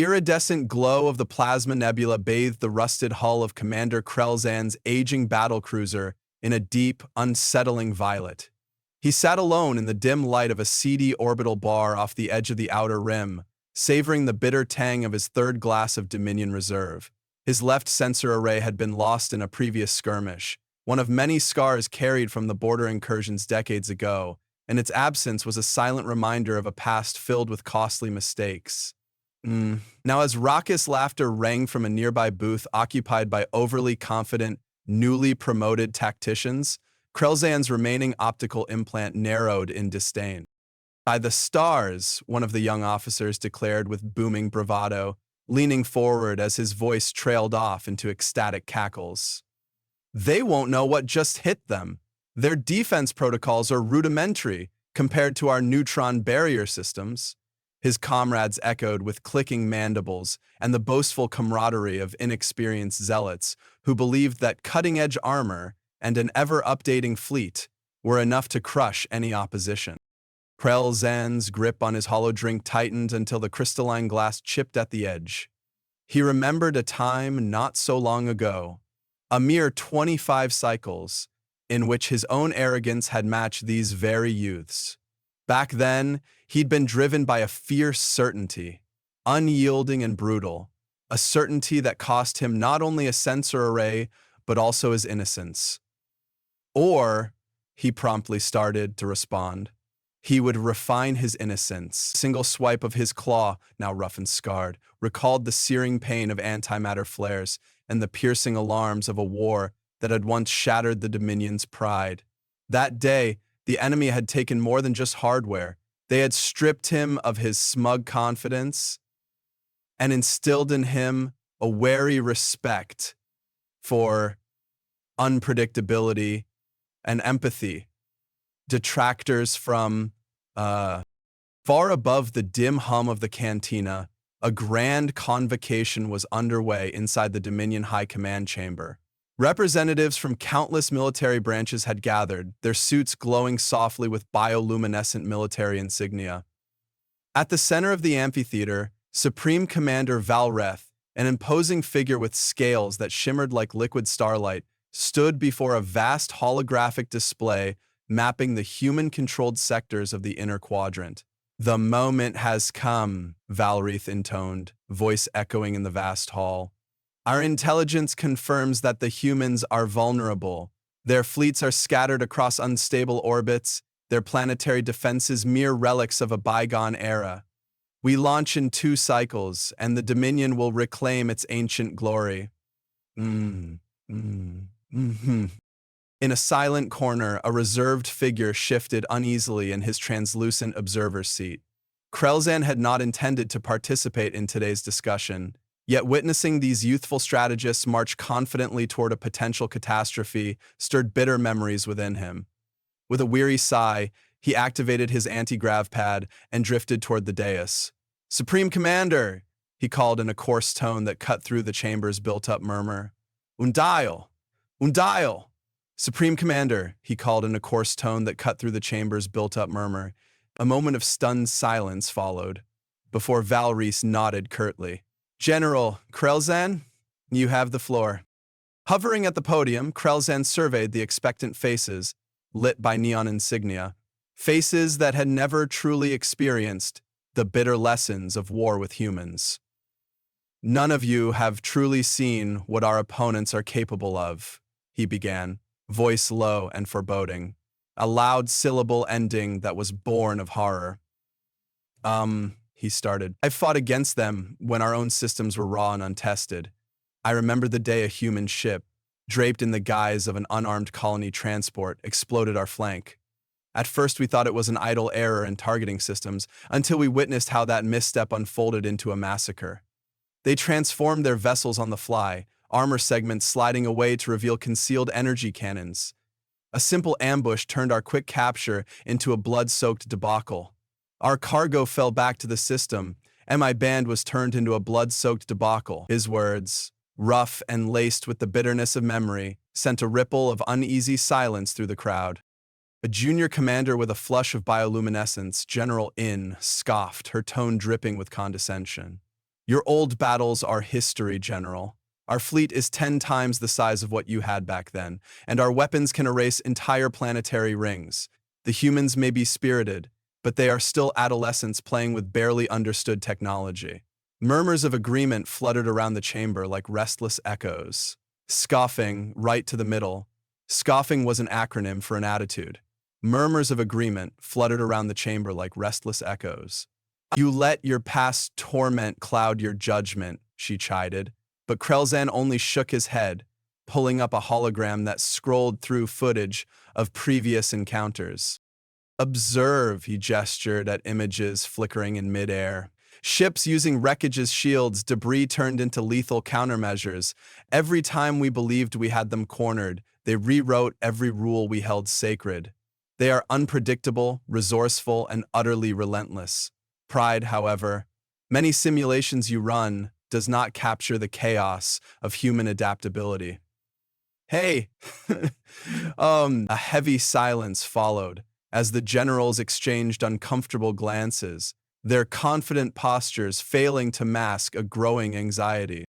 iridescent glow of the plasma nebula bathed the rusted hull of Commander Krelzan's aging battlecruiser in a deep, unsettling violet. He sat alone in the dim light of a seedy orbital bar off the edge of the outer rim, savoring the bitter tang of his third glass of Dominion Reserve. His left sensor array had been lost in a previous skirmish, one of many scars carried from the border incursions decades ago, and its absence was a silent reminder of a past filled with costly mistakes. Now, as raucous laughter rang from a nearby booth occupied by overly confident, newly promoted tacticians, Krelzan's remaining optical implant narrowed in disdain. "By the stars," one of the young officers declared with booming bravado, leaning forward as his voice trailed off into ecstatic cackles. "They won't know what just hit them. Their defense protocols are rudimentary compared to our neutron barrier systems." His comrades echoed with clicking mandibles and the boastful camaraderie of inexperienced zealots who believed that cutting-edge armor and an ever-updating fleet were enough to crush any opposition. Krelzan's grip on his hollow drink tightened until the crystalline glass chipped at the edge. He remembered a time not so long ago, a mere 25 cycles, in which his own arrogance had matched these very youths. Back then, he'd been driven by a fierce certainty, unyielding and brutal, a certainty that cost him not only a sensor array, but also his innocence. Or, he promptly started to respond, he would refine his innocence. A single swipe of his claw, now rough and scarred, recalled the searing pain of antimatter flares and the piercing alarms of a war that had once shattered the Dominion's pride. That day, the enemy had taken more than just hardware. They had stripped him of his smug confidence and instilled in him a wary respect for unpredictability and empathy. Detractors from far above the dim hum of the cantina, a grand convocation was underway inside the Dominion High Command Chamber. Representatives from countless military branches had gathered, their suits glowing softly with bioluminescent military insignia. At the center of the amphitheater, Supreme Commander Valreth, an imposing figure with scales that shimmered like liquid starlight, stood before a vast holographic display mapping the human-controlled sectors of the inner quadrant. "The moment has come," Valreth intoned, voice echoing in the vast hall. "Our intelligence confirms that the humans are vulnerable. Their fleets are scattered across unstable orbits, their planetary defenses mere relics of a bygone era. We launch in 2 cycles, and the Dominion will reclaim its ancient glory." In a silent corner, a reserved figure shifted uneasily in his translucent observer's seat. Krelzan had not intended to participate in today's discussion, yet witnessing these youthful strategists march confidently toward a potential catastrophe stirred bitter memories within him. With a weary sigh, he activated his anti-grav pad and drifted toward the dais. "Supreme Commander," he called in a coarse tone that cut through the chamber's built-up murmur. "Undial! Undial!" "Supreme Commander," he called in a coarse tone that cut through the chamber's built-up murmur. A moment of stunned silence followed, before Valreth nodded curtly. "General Krelzan, you have the floor." Hovering at the podium, Krelzan surveyed the expectant faces, lit by neon insignia, faces that had never truly experienced the bitter lessons of war with humans. "None of you have truly seen what our opponents are capable of," he began, voice low and foreboding, a loud syllable ending that was born of horror. He started. "I've fought against them when our own systems were raw and untested. I remember the day a human ship, draped in the guise of an unarmed colony transport, exploded our flank. At first we thought it was an idle error in targeting systems, until we witnessed how that misstep unfolded into a massacre. They transformed their vessels on the fly, armor segments sliding away to reveal concealed energy cannons. A simple ambush turned our quick capture into a blood-soaked debacle. Our cargo fell back to the system, and my band was turned into a blood-soaked debacle." His words, rough and laced with the bitterness of memory, sent a ripple of uneasy silence through the crowd. A junior commander with a flush of bioluminescence, General In, scoffed, her tone dripping with condescension. Your old battles are history, General. Our fleet is 10 times the size of what you had back then, and our weapons can erase entire planetary rings. The humans may be spirited, but they are still adolescents playing with barely understood technology. Murmurs of agreement fluttered around the chamber like restless echoes. Scoffing, right to the middle. Scoffing was an acronym for an attitude. Murmurs of agreement fluttered around the chamber like restless echoes. You let your past torment cloud your judgment, she chided, but Krelzan only shook his head, pulling up a hologram that scrolled through footage of previous encounters. Observe, he gestured at images flickering in midair. Ships using wreckage as shields, debris turned into lethal countermeasures. Every time we believed we had them cornered, they rewrote every rule we held sacred. They are unpredictable, resourceful, and utterly relentless. Pride, however, many simulations you run, does not capture the chaos of human adaptability. Hey! A heavy silence followed as the generals exchanged uncomfortable glances, their confident postures failing to mask a growing anxiety.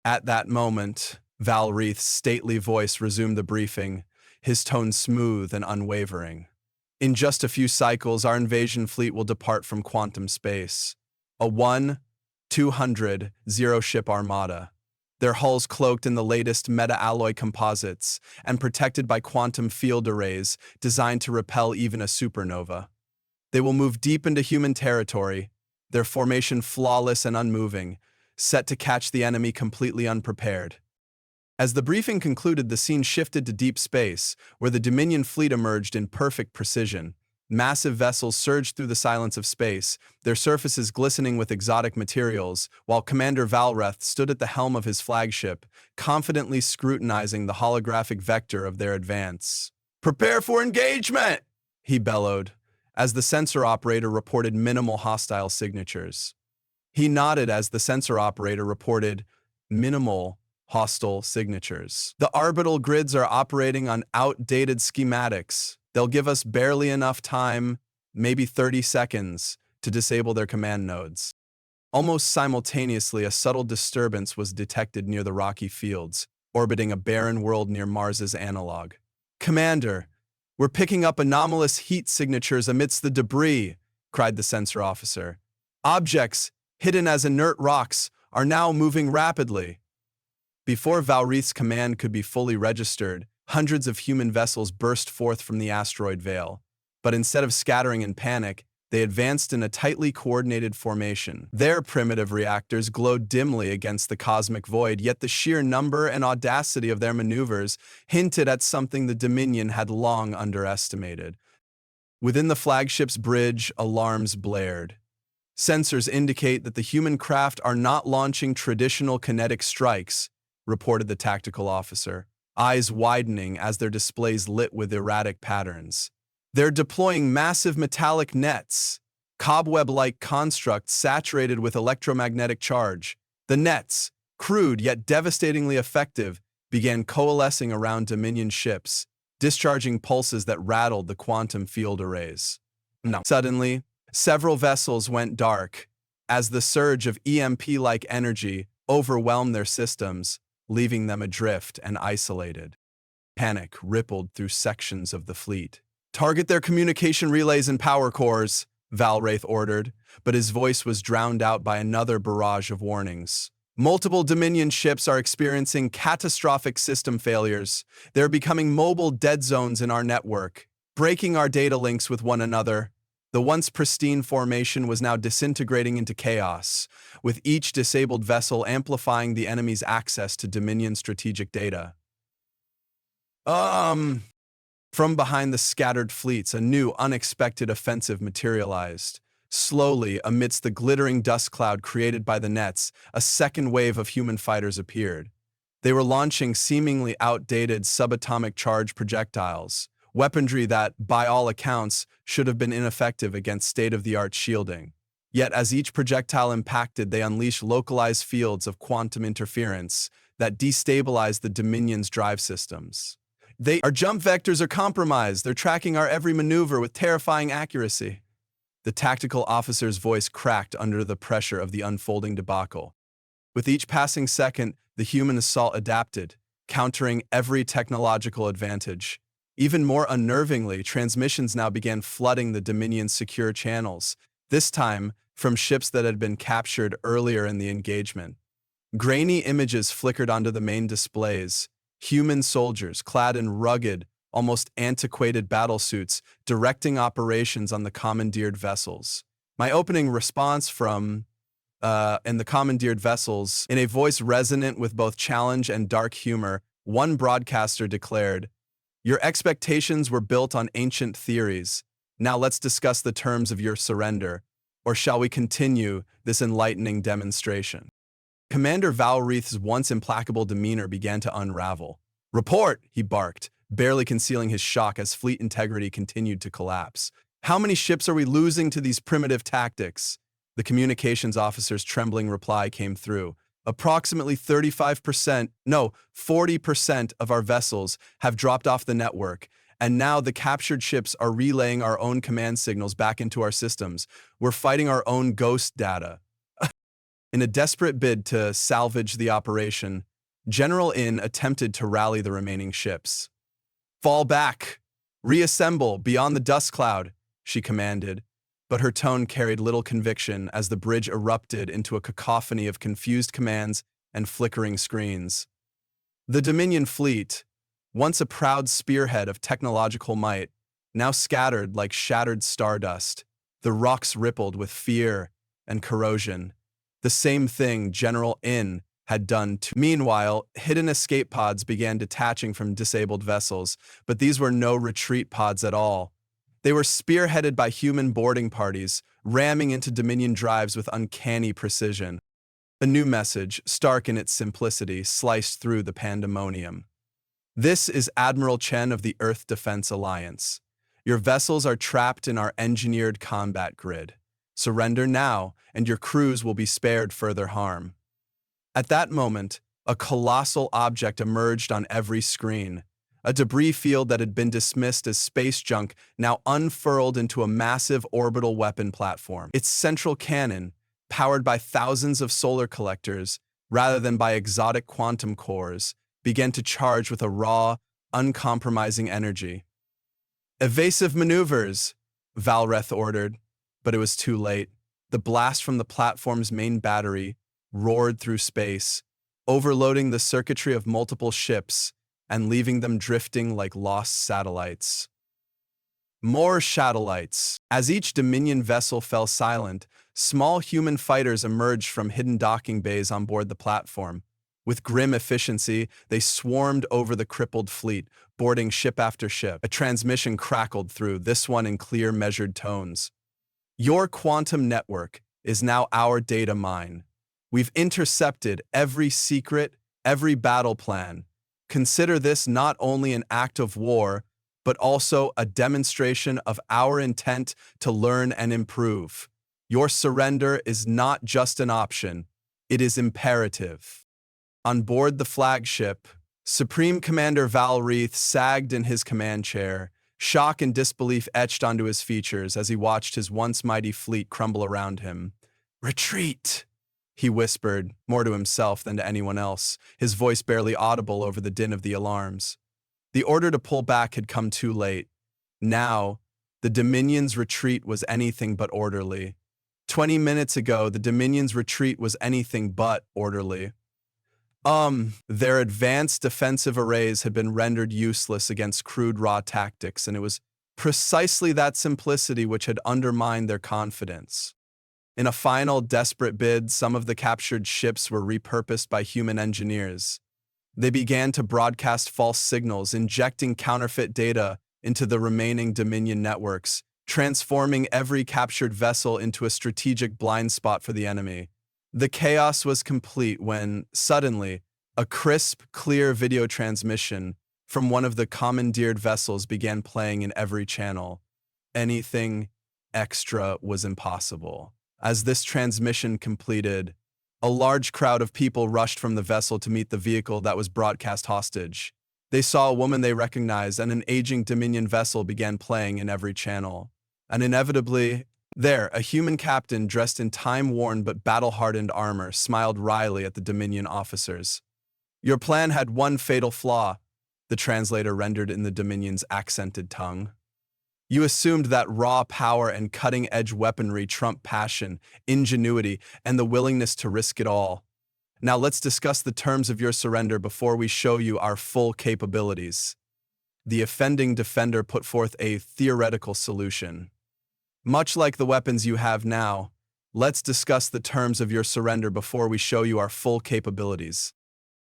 At that moment, Val Reith's stately voice resumed the briefing, his tone smooth and unwavering. In just a few cycles, our invasion fleet will depart from quantum space. A 1-200 zero-ship armada. Their hulls cloaked in the latest meta-alloy composites and protected by quantum field arrays designed to repel even a supernova. They will move deep into human territory, their formation flawless and unmoving, set to catch the enemy completely unprepared. As the briefing concluded, the scene shifted to deep space, where the Dominion fleet emerged in perfect precision. Massive vessels surged through the silence of space, their surfaces glistening with exotic materials, while Commander Valreth stood at the helm of his flagship, confidently scrutinizing the holographic vector of their advance. "Prepare for engagement!" he bellowed, as the sensor operator reported minimal hostile signatures. He nodded as the sensor operator reported minimal hostile signatures. "The orbital grids are operating on outdated schematics. They'll give us barely enough time, maybe 30 seconds, to disable their command nodes." Almost simultaneously, a subtle disturbance was detected near the rocky fields, orbiting a barren world near Mars's analog. "Commander, we're picking up anomalous heat signatures amidst the debris," cried the sensor officer. "Objects, hidden as inert rocks, are now moving rapidly." Before Valreith's command could be fully registered, hundreds of human vessels burst forth from the asteroid veil. But instead of scattering in panic, they advanced in a tightly coordinated formation. Their primitive reactors glowed dimly against the cosmic void, yet the sheer number and audacity of their maneuvers hinted at something the Dominion had long underestimated. Within the flagship's bridge, alarms blared. "Sensors indicate that the human craft are not launching traditional kinetic strikes," reported the tactical officer, eyes widening as their displays lit with erratic patterns. "They're deploying massive metallic nets, cobweb-like constructs saturated with electromagnetic charge. The nets, crude yet devastatingly effective, began coalescing around Dominion ships, discharging pulses that rattled the quantum field arrays. Suddenly, several vessels went dark, as the surge of EMP-like energy overwhelmed their systems, leaving them adrift and isolated. Panic rippled through sections of the fleet. "Target their communication relays and power cores," Valraith ordered, but his voice was drowned out by another barrage of warnings. "Multiple Dominion ships are experiencing catastrophic system failures. They're becoming mobile dead zones in our network, breaking our data links with one another." The once pristine formation was now disintegrating into chaos, with each disabled vessel amplifying the enemy's access to Dominion strategic data. From behind the scattered fleets, a new, unexpected offensive materialized. Slowly, amidst the glittering dust cloud created by the nets, a second wave of human fighters appeared. They were launching seemingly outdated subatomic charge projectiles, weaponry that, by all accounts, should have been ineffective against state-of-the-art shielding. Yet as each projectile impacted, they unleashed localized fields of quantum interference that destabilized the Dominion's drive systems. "Our jump vectors are compromised. They're tracking our every maneuver with terrifying accuracy." The tactical officer's voice cracked under the pressure of the unfolding debacle. With each passing second, the human assault adapted, countering every technological advantage. Even more unnervingly, transmissions now began flooding the Dominion's secure channels, this time from ships that had been captured earlier in the engagement. Grainy images flickered onto the main displays, human soldiers clad in rugged, almost antiquated battlesuits directing operations on the commandeered vessels. My opening response from in the commandeered vessels, in a voice resonant with both challenge and dark humor, one broadcaster declared, "Your expectations were built on ancient theories. Now let's discuss the terms of your surrender, or shall we continue this enlightening demonstration?" Commander Valreith's once implacable demeanor began to unravel. "Report!" he barked, barely concealing his shock as fleet integrity continued to collapse. "How many ships are we losing to these primitive tactics?" The communications officer's trembling reply came through. "Approximately 35%, no, 40% of our vessels have dropped off the network, and now the captured ships are relaying our own command signals back into our systems. We're fighting our own ghost data." In a desperate bid to salvage the operation, General In attempted to rally the remaining ships. "Fall back! Reassemble beyond the dust cloud," she commanded, but her tone carried little conviction as the bridge erupted into a cacophony of confused commands and flickering screens. The Dominion fleet, once a proud spearhead of technological might, now scattered like shattered stardust. The rocks rippled with fear and corrosion. The same thing General In had done to. Meanwhile, hidden escape pods began detaching from disabled vessels, but these were no retreat pods at all. They were spearheaded by human boarding parties, ramming into Dominion drives with uncanny precision. A new message, stark in its simplicity, sliced through the pandemonium. "This is Admiral Chen of the Earth Defense Alliance. Your vessels are trapped in our engineered combat grid. Surrender now, and your crews will be spared further harm." At that moment, a colossal object emerged on every screen. A debris field that had been dismissed as space junk now unfurled into a massive orbital weapon platform. Its central cannon, powered by thousands of solar collectors rather than by exotic quantum cores, began to charge with a raw, uncompromising energy. "Evasive maneuvers," Valreith ordered, but it was too late. The blast from the platform's main battery roared through space, overloading the circuitry of multiple ships and leaving them drifting like lost satellites. More satellites. As each Dominion vessel fell silent, small human fighters emerged from hidden docking bays on board the platform. With grim efficiency, they swarmed over the crippled fleet, boarding ship after ship. A transmission crackled through, this one in clear, measured tones. "Your quantum network is now our data mine. We've intercepted every secret, every battle plan. Consider this not only an act of war, but also a demonstration of our intent to learn and improve. Your surrender is not just an option, it is imperative." On board the flagship, Supreme Commander Valreith sagged in his command chair, shock and disbelief etched onto his features as he watched his once mighty fleet crumble around him. "Retreat!" he whispered, more to himself than to anyone else, his voice barely audible over the din of the alarms. The order to pull back had come too late. Now, the Dominion's retreat was anything but orderly. 20 minutes ago, the Dominion's retreat was anything but orderly. Their advanced defensive arrays had been rendered useless against crude raw tactics, and it was precisely that simplicity which had undermined their confidence. In a final, desperate bid, some of the captured ships were repurposed by human engineers. They began to broadcast false signals, injecting counterfeit data into the remaining Dominion networks, transforming every captured vessel into a strategic blind spot for the enemy. The chaos was complete when, suddenly, a crisp, clear video transmission from one of the commandeered vessels began playing in every channel. Anything extra was impossible. As this transmission completed, a large crowd of people rushed from the vessel to meet the vehicle that was broadcast hostage. They saw a woman they recognized, and an aging Dominion vessel began playing in every channel. And inevitably, There, a human captain dressed in time-worn but battle-hardened armor smiled wryly at the Dominion officers. Your plan had one fatal flaw, the translator rendered in the Dominion's accented tongue. You assumed that raw power and cutting-edge weaponry trump passion, ingenuity, and the willingness to risk it all. Now let's discuss the terms of your surrender before we show you our full capabilities. The offending defender put forth a theoretical solution. Much like the weapons you have now, let's discuss the terms of your surrender before we show you our full capabilities.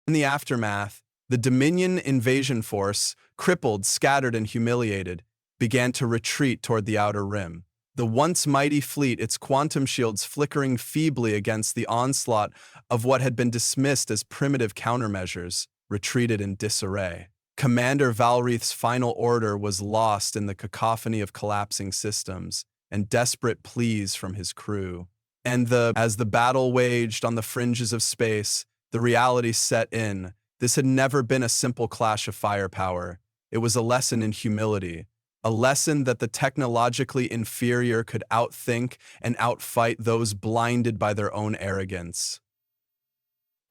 In the aftermath, the Dominion invasion force, crippled, scattered, and humiliated, began to retreat toward the outer rim. The once mighty fleet, its quantum shields flickering feebly against the onslaught of what had been dismissed as primitive countermeasures, retreated in disarray. Commander Valreith's final order was lost in the cacophony of collapsing systems and desperate pleas from his crew. And as the battle waged on the fringes of space, the reality set in. This had never been a simple clash of firepower. It was a lesson in humility, a lesson that the technologically inferior could outthink and outfight those blinded by their own arrogance.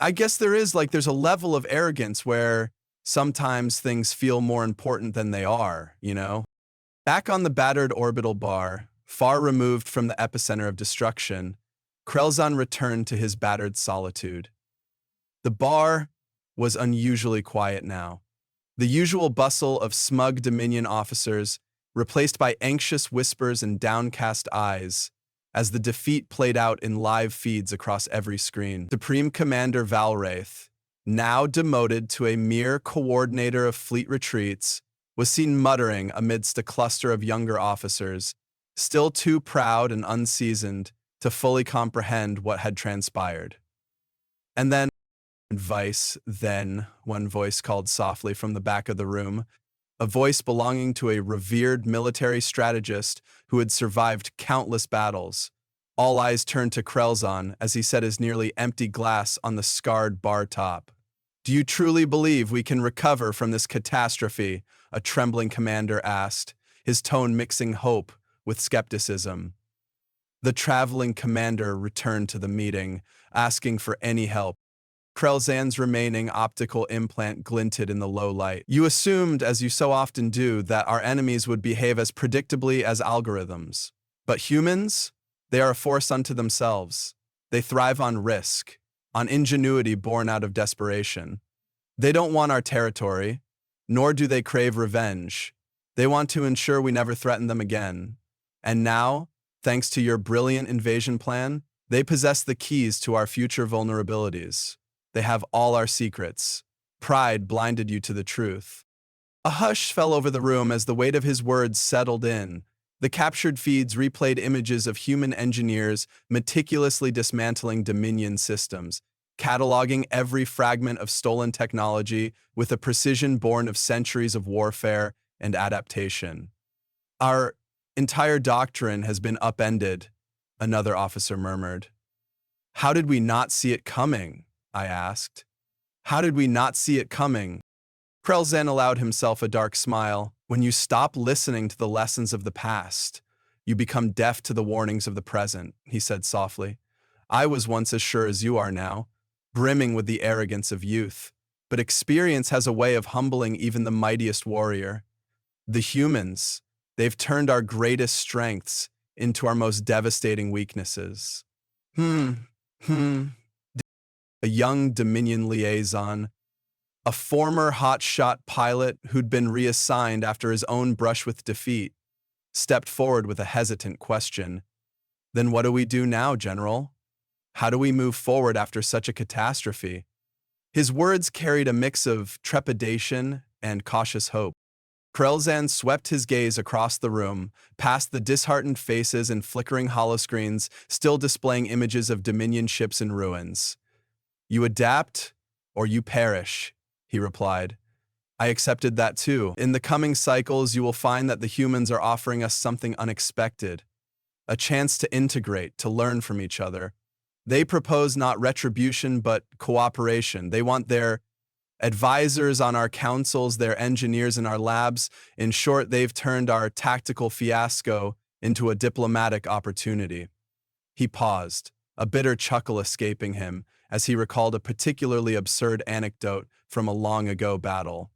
I guess there's a level of arrogance where sometimes things feel more important than they are, you know? Back on the battered orbital bar, far removed from the epicenter of destruction, Krelzan returned to his battered solitude. The bar was unusually quiet now. The usual bustle of smug Dominion officers replaced by anxious whispers and downcast eyes as the defeat played out in live feeds across every screen. Supreme Commander Valreith, now demoted to a mere coordinator of fleet retreats, was seen muttering amidst a cluster of younger officers, still too proud and unseasoned to fully comprehend what had transpired. And then, one voice called softly from the back of the room, a voice belonging to a revered military strategist who had survived countless battles. All eyes turned to Krelzan as he set his nearly empty glass on the scarred bar top. "Do you truly believe we can recover from this catastrophe?" a trembling commander asked, his tone mixing hope with skepticism. The traveling commander returned to the meeting, asking for any help. Krelzan's remaining optical implant glinted in the low light. "You assumed, as you so often do, that our enemies would behave as predictably as algorithms. But humans? They are a force unto themselves. They thrive on risk, on ingenuity born out of desperation. They don't want our territory, nor do they crave revenge. They want to ensure we never threaten them again. And now, thanks to your brilliant invasion plan, they possess the keys to our future vulnerabilities. They have all our secrets. Pride blinded you to the truth." A hush fell over the room as the weight of his words settled in. The captured feeds replayed images of human engineers meticulously dismantling Dominion systems, cataloging every fragment of stolen technology with a precision born of centuries of warfare and adaptation. "Our entire doctrine has been upended," another officer murmured. "How did we not see it coming?" I asked. "How did we not see it coming?" Krelzan allowed himself a dark smile. "When you stop listening to the lessons of the past, you become deaf to the warnings of the present," he said softly. "I was once as sure as you are now, brimming with the arrogance of youth. But experience has a way of humbling even the mightiest warrior. The humans, they've turned our greatest strengths into our most devastating weaknesses." A young Dominion liaison, a former hotshot pilot who'd been reassigned after his own brush with defeat, stepped forward with a hesitant question. "Then what do we do now, General? How do we move forward after such a catastrophe?" His words carried a mix of trepidation and cautious hope. Krelzan swept his gaze across the room, past the disheartened faces and flickering holoscreens still displaying images of Dominion ships in ruins. "You adapt, or you perish," he replied. "I accepted that too. In the coming cycles, you will find that the humans are offering us something unexpected, a chance to integrate, to learn from each other. They propose not retribution, but cooperation. They want their advisors on our councils, their engineers in our labs. In short, they've turned our tactical fiasco into a diplomatic opportunity. He paused, a bitter chuckle escaping him as he recalled a particularly absurd anecdote from a long-ago battle.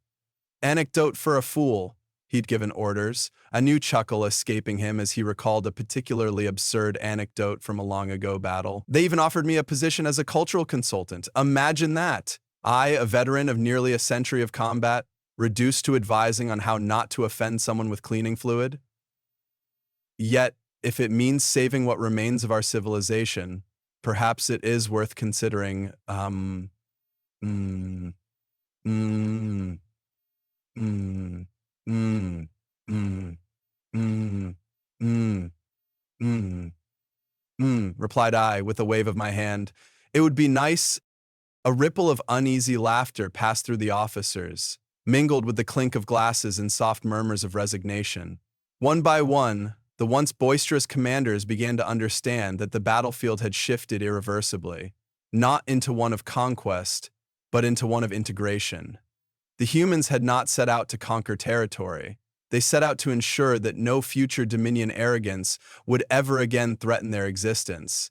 Anecdote for a fool, he'd given orders, a new chuckle escaping him as he recalled a particularly absurd anecdote from a long-ago battle. They even offered me a position as a cultural consultant. Imagine that! I, a veteran of nearly a century of combat, reduced to advising on how not to offend someone with cleaning fluid? Yet, if it means saving what remains of our civilization, perhaps it is worth considering, mm, mm, mm, mm, mm, mm, mm, replied I with a wave of my hand. It would be nice. A ripple of uneasy laughter passed through the officers, mingled with the clink of glasses and soft murmurs of resignation. One by one, the once boisterous commanders began to understand that the battlefield had shifted irreversibly, not into one of conquest, but into one of integration. The humans had not set out to conquer territory. They set out to ensure that no future dominion arrogance would ever again threaten their existence.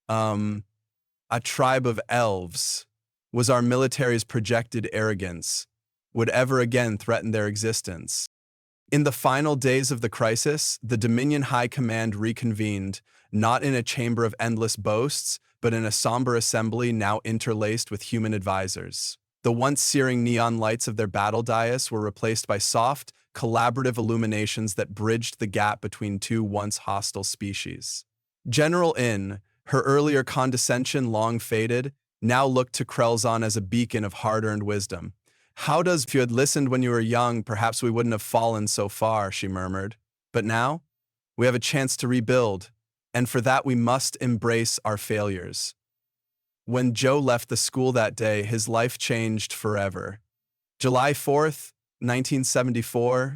A tribe of elves was our military's projected arrogance, would ever again threaten their existence. In the final days of the crisis, the Dominion High Command reconvened, not in a chamber of endless boasts, but in a somber assembly now interlaced with human advisors. The once searing neon lights of their battle dais were replaced by soft, collaborative illuminations that bridged the gap between two once hostile species. General In, her earlier condescension long faded, now looked to Krelzon as a beacon of hard-earned wisdom. If you had listened when you were young, perhaps we wouldn't have fallen so far, she murmured. But now, we have a chance to rebuild, and for that we must embrace our failures. When Joe left the school that day, his life changed forever. July 4th, 1974,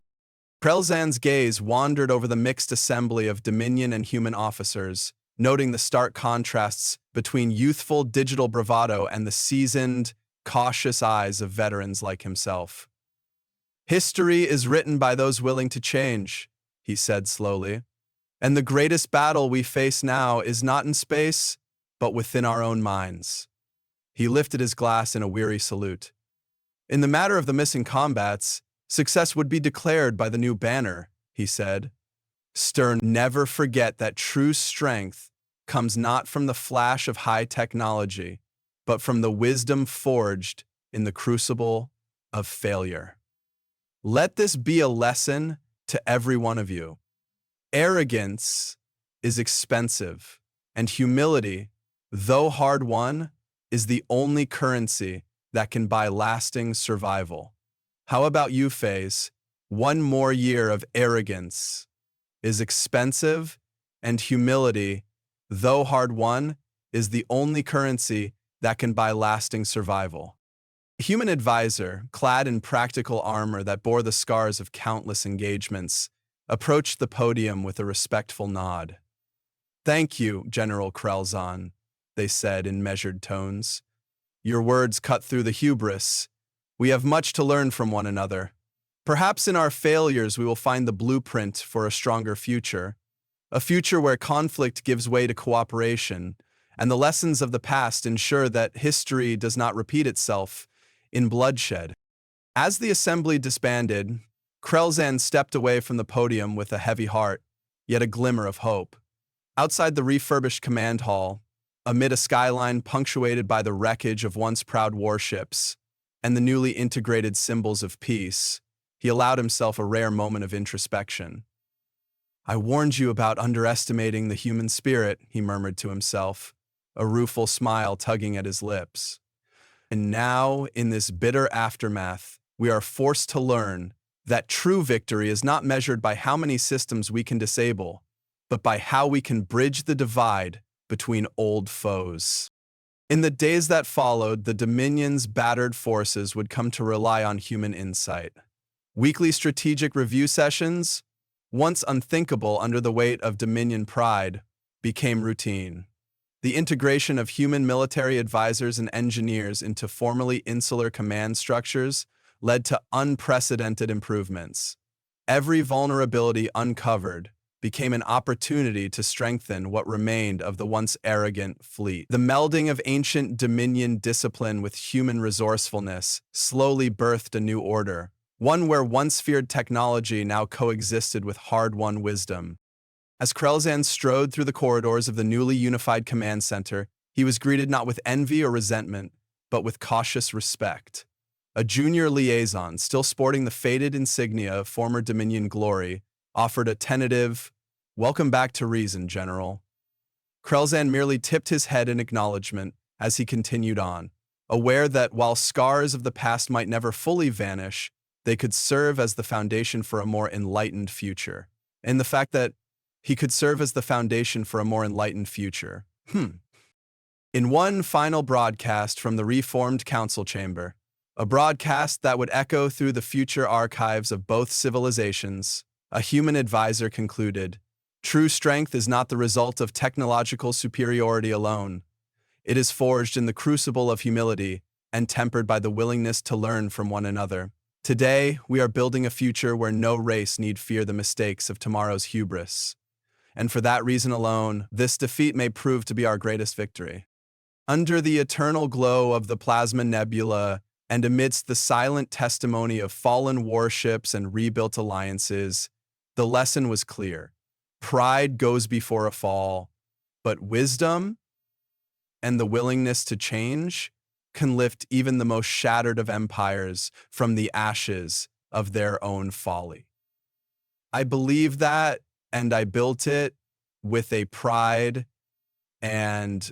Krelzan's gaze wandered over the mixed assembly of Dominion and human officers, noting the stark contrasts between youthful digital bravado and the seasoned, cautious eyes of veterans like himself. History is written by those willing to change, he said slowly, and the greatest battle we face now is not in space, but within our own minds. He lifted his glass in a weary salute. In the matter of the missing combats, success would be declared by the new banner, he said. Stern, never forget that true strength comes not from the flash of high technology, but from the wisdom forged in the crucible of failure. Let this be a lesson to every one of you. Arrogance is expensive, and humility, though hard-won, is the only currency that can buy lasting survival. How about you, FaZe? One more year of arrogance is expensive, and humility, though hard-won, is the only currency that can buy lasting survival. A human advisor, clad in practical armor that bore the scars of countless engagements, approached the podium with a respectful nod. Thank you, General Krelzon, they said in measured tones. Your words cut through the hubris. We have much to learn from one another. Perhaps in our failures we will find the blueprint for a stronger future, a future where conflict gives way to cooperation, and the lessons of the past ensure that history does not repeat itself in bloodshed. As the assembly disbanded, Krelzan stepped away from the podium with a heavy heart, yet a glimmer of hope. Outside the refurbished command hall, amid a skyline punctuated by the wreckage of once proud warships and the newly integrated symbols of peace, he allowed himself a rare moment of introspection. I warned you about underestimating the human spirit, he murmured to himself, a rueful smile tugging at his lips. And now, in this bitter aftermath, we are forced to learn that true victory is not measured by how many systems we can disable, but by how we can bridge the divide between old foes. In the days that followed, the Dominion's battered forces would come to rely on human insight. Weekly strategic review sessions, once unthinkable under the weight of Dominion pride, became routine. The integration of human military advisors and engineers into formerly insular command structures led to unprecedented improvements. Every vulnerability uncovered became an opportunity to strengthen what remained of the once arrogant fleet. The melding of ancient Dominion discipline with human resourcefulness slowly birthed a new order, one where once feared technology now coexisted with hard-won wisdom. As Krelzan strode through the corridors of the newly unified command center, he was greeted not with envy or resentment, but with cautious respect. A junior liaison, still sporting the faded insignia of former Dominion glory, offered a tentative, "Welcome back to reason, General." Krelzan merely tipped his head in acknowledgement as he continued on, aware that while scars of the past might never fully vanish, they could serve as the foundation for a more enlightened future. And the fact that he could serve as the foundation for a more enlightened future. In one final broadcast from the reformed council chamber, a broadcast that would echo through the future archives of both civilizations, a human advisor concluded, "True strength is not the result of technological superiority alone. It is forged in the crucible of humility and tempered by the willingness to learn from one another. Today, we are building a future where no race need fear the mistakes of tomorrow's hubris. And for that reason alone, this defeat may prove to be our greatest victory." Under the eternal glow of the Plasma Nebula, and amidst the silent testimony of fallen warships and rebuilt alliances, the lesson was clear. Pride goes before a fall, but wisdom and the willingness to change can lift even the most shattered of empires from the ashes of their own folly. I believe that, and I built it with a pride and